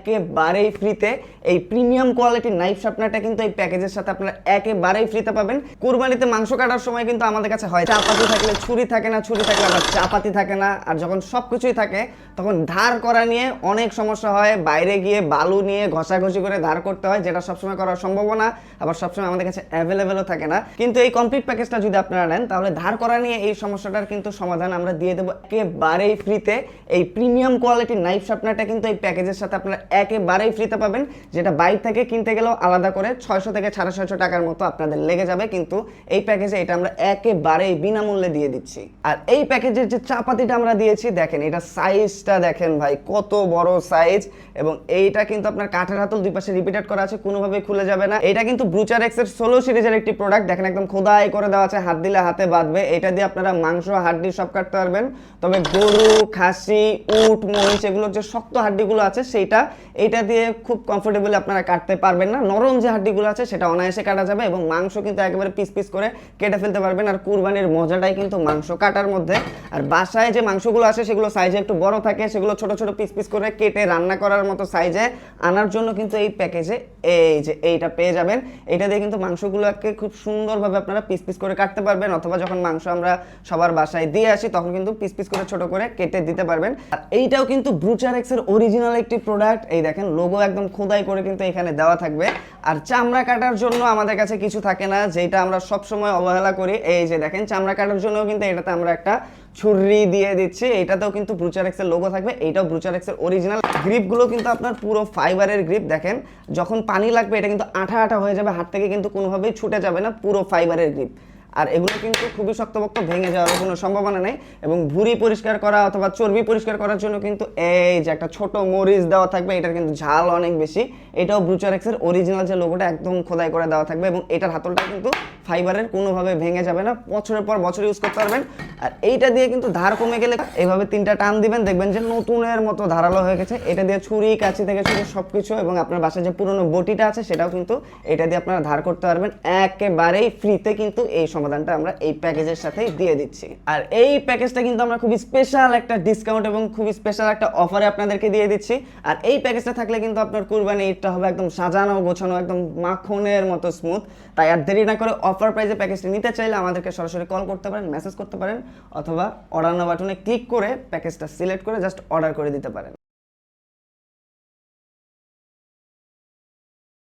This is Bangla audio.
একেবারেই ফ্রিতে এই প্রিমিয়াম কোয়ালিটির নাইফ শার্পনারটা কিন্তু এই প্যাকেজের সাথে আপনারা একেবারেই ফ্রিতে পাবেন। কুরবানিতে মাংস কাটার সময় কিন্তু আমাদের কাছে হয় চাপাতি থাকলে ছুরি থাকে না, ছুরি থাকলে আবার চাপাতি থাকে না, আর যখন সবকিছুই থাকে তখন ধার করা নিয়ে অনেক সমস্যা হয়। বাইরে গিয়ে বালু নিয়ে ঘষাঘষি করে ধার করতে হয়, যেটা সবসময় করা সম্ভব না, আবার সবসময় আমাদের কাছে অ্যাভেলেবেলও থাকে না। কিন্তু এই কমপ্লিট প্যাকেজটা যদি আপনারা নেন তাহলে ধার করা নিয়ে এই সমস্যাটার কিন্তু সমাধান আমরা দিয়ে দেবো একেবারেই ফ্রিতে। এই প্রিমিয়াম কোয়ালিটির নাইফ শার্পনারটা কিন্তু এই প্যাকেজের সাথে আপনারা একেবারেই ফ্রিতে পাবেন, যেটা বাইরে থেকে কিনতে গেলেও আলাদা করে 600 থেকে 650 টাকার মতো আপনাদের লেগে যাবে, কিন্তু এই প্যাকেজে এটা আমরা একেবারেই বিনামূল্যে দিয়ে দিচ্ছি। আর এই প্যাকেজের যে চাপাতিটা আমরা দিয়েছি দেখেন, এটা সাইজটা দেখেন ভাই কত বড় সাইজ, এবং এইটা কিন্তু আপনার কাঠের হাতল দুই পাশে রিপিটেড করা আছে, কোনোভাবেই খুলে যাবে না। এটা কিন্তু ব্রুচার এক্সের 16 সিরিজের একটি প্রোডাক্ট, দেখেন একদম খোদাই করে দেওয়া আছে, হাত দিলে হাতে বাঁধবে। এটা দিয়ে আপনারা মাংস হাড্ডি সব কাটতে পারবেন, তবে গরু, খাসি, উট, মহিষ এগুলোর যে শক্ত হাড্ডিগুলো আছে সেইটা এইটা দিয়ে খুব কমফোর্টেবলি আপনারা কাটতে পারবেন না। নরম যে হাড্ডিগুলো আছে সেটা অনায়াসে কাটা যাবে, এবং মাংস কিন্তু একেবারে পিস পিস করে কেটে ফেলতে পারবেন। আর কুরবানির মজাটাই কিন্তু মাংস কাটার মধ্যে। আর বাসায় যে মাংসগুলো আসে সেগুলো সাইজে একটু বড় থাকে, সেগুলো ছোট ছোট পিস পিস করে কেটে রান্না করার মতো সাইজে আনার জন্য কিন্তু এই প্যাকেজে এই যে এইটা পেয়ে যাবেন। এটা দিয়ে কিন্তু মাংসগুলোকে খুব সুন্দরভাবে আপনারা পিস পিস করে কাটতে পারবেন, অথবা যখন মাংস আমরা সবার বাসায় দিয়ে আসি তখন কিন্তু পিস পিস করে ছোট করে কেটে দিতে পারবেন। আর এইটাও কিন্তু ব্রুচার এক্সের অরিজিনাল একটি প্রোডাক্ট, এই দেখেন লোগো একদম খোদাই করে কিন্তু এখানে দেওয়া থাকবে। আর চামড়া কাটার জন্য আমাদের কাছে কিছু থাকে না, যেটা আমরা সব সময় অবহেলা করি। এই যে দেখেন চামড়া কাটার জন্য কিন্তু এটাতে আমরা একটা ছুরি দিয়ে দিচ্ছি, এটাতেও কিন্তু ব্রুচার এক্সের লোগো থাকবে। এইটাও ব্রুচার এক্সের অরিজিনাল। গ্রিপগুলো কিন্তু আপনার পুরো ফাইবারের গ্রিপ, দেখেন যখন পানি লাগবে এটা কিন্তু আঠা আঠা হয়ে যাবে, হাত থেকে কিন্তু কোনোভাবেই ছুটে যাবে না, পুরো ফাইবারের গ্রিপ। আর এগুলো কিন্তু খুবই শক্তপোক্ত, ভেঙে যাওয়ার কোনো সম্ভাবনা নেই। এবং ভুঁড়ি পরিষ্কার করা অথবা চর্বি পরিষ্কার করার জন্য কিন্তু এই যে একটা ছোট মরিচ দেওয়া থাকবে, এটার কিন্তু ঝাল অনেক বেশি। এটাও ব্রুচার এক্সের অরিজিনাল যে লোগোটা একদম খোদাই করে দেওয়া থাকবে, এবং এটার হাতলটা কিন্তু ফাইবারের, কোনোভাবে ভেঙে যাবে না, বছরের পর বছর ইউজ করতে পারবেন। আর এইটা দিয়ে কিন্তু ধার কমে গেলে এইভাবে 3টা টান দিবেন, দেখবেন যে নতুনের মতো ধারালো হয়ে গেছে। এটা দিয়ে ছুরি, কাঁচি থেকে শুরু সবকিছু, এবং আপনার বাসায় যে পুরনো বটিটা আছে সেটাও কিন্তু এটা দিয়ে আপনারা ধার করতে পারবেন একেবারেই ফ্রিতে। কিন্তু এই সমাধানটা আমরা এই প্যাকেজের সাথেই দিয়ে দিচ্ছি। আর এই প্যাকেজটা কিন্তু আমরা খুবই স্পেশাল একটা ডিসকাউন্ট এবং খুবই স্পেশাল একটা অফারে আপনাদেরকে দিয়ে দিচ্ছি। আর এই প্যাকেজটা থাকলে কিন্তু আপনার কুরবানি ঈদটা হবে একদম সাজানো গোছানো, একদম মাখনের মতো স্মুথ। তাই আর দেরি না করে অফার প্রাইসে প্যাকেজটি নিতে চাইলে আমাদেরকে সরাসরি কল করতে পারেন, মেসেজ করতে পারেন, অথবা অর্ডার নাও বাটনে ক্লিক করে প্যাকেজটা সিলেক্ট করে জাস্ট অর্ডার করে দিতে পারেন।